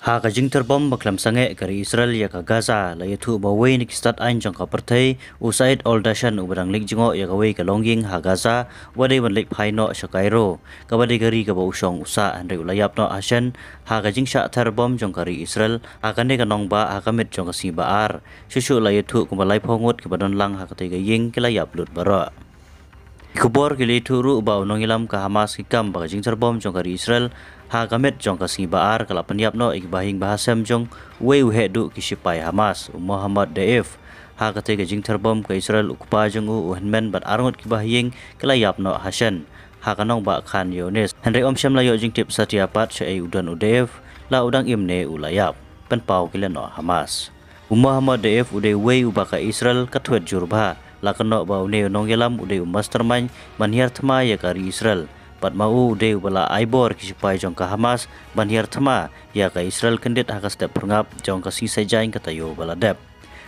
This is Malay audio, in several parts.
Ha ka jing terbom baklam sange kari Israel ya ka Gaza la yathu bawai ni kistat ain jong ka perthai usaid oldashan ubrang lik jingo ya ka wei ka longging ha Gaza wadai ban lik phaino shakairo ka wadai gari ka bau shong usa andre ulayap no ashan ha ka jing sha terbom jong kari Israel ha ka ne ka nong ba ha ka mit jong ka si baar shushu la yathu ku balai phongut ka badon lang ha ka tai ga ying kila yap lut bara Kubor kili turu ba nongilam ka Hamas kikam ba jing terbom jong kari Israel ha gamet jong ka baar kala penyap no ikbahing bahasam jong wei hedu kisipai Hamas Muhammad Daif ha kate ka jing terbom ka Israel ukpa jong uhenmen bat arngot kibahing kala yap no Hasan ha kanong ba khan Yones Henry Omsham layo jing tip satiapat syai udan Udaif la udang imne ulayap penpau kila no Hamas Muhammad Daif uday wei ubaka Israel katwet jurba lakano ba une nonggelam uday mastermind manhiar thma ya kari Israel pat mau uday bala aibor kisipai jong ka Hamas manhiar thma ya ka Israel kendit hakas dep prngap jong ka sisai jaing katayo bala dep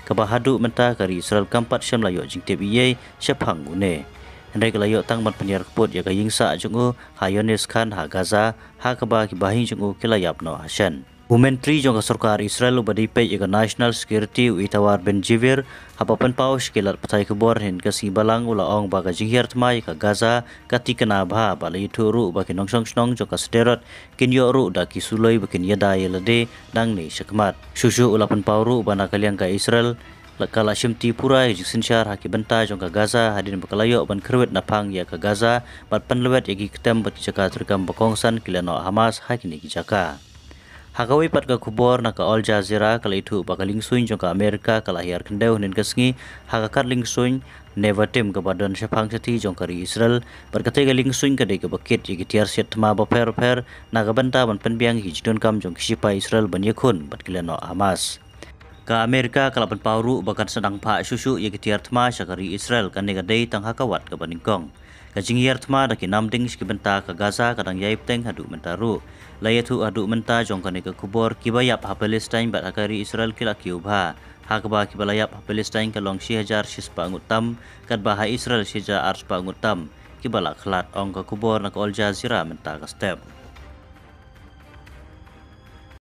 kabahadu menta kari Israel kampat syam layo jing tep iye syapang une hendai kalayo tang man penyiar keput ya ka yingsa jong Hayonis Khan ha Gaza ha kaba kibahing jong kilayap no Hasan Menteri jong ka sarkar Israel ubadipe ya National Security Itawar Ben Jivir hapapan paus kilat patai kebor hin ka si balang ulaong baga jinghir tmai ka Gaza kati kena bha balai turu baki nongsong snong jong ka sederot kinyo ru da kisuloi bakin yada yelade dang ni syakmat susu ulapan pauru bana kaliang ka Israel lakala shimti pura jiksin syar haki benta jong ka Gaza hadin bakalayo ban kerwet napang ya ka Gaza bat panlewet yagi ketem baki jaka terkam bakongsan kilano Hamas hakini kijaka Hakawi pat ka kubor na ka Al Jazeera kala itu bakaling suin jong ka Amerika kala hiar kendau nin kasngi hakakar ling suin nevatim ka badan syapang sati jong kari Israel berkate ka ling suin ka dei ka bakit yagi tiar set tma ba per na ka banta ban penbiang hijidon kam jong kisipa Israel ban yakun bat kilano Hamas ka Amerika kala ban pauru bakan sedang pa susu yagi tiar tma syakari Israel kan nega dei tang hakawat ka baningkong Kajing yer tma daki namding skibenta ka Gaza kadang yaip teng hadu mentaru layatu hadu menta jong kane ka kubor kibayap ha Palestine bat hakari Israel kila kiubha hakba kibalayap ha Palestine ka long 1000 sispa ngutam kad baha Israel 1000 arspa ngutam kibala khlat ong ka kubor na ka Al Jazeera menta ka step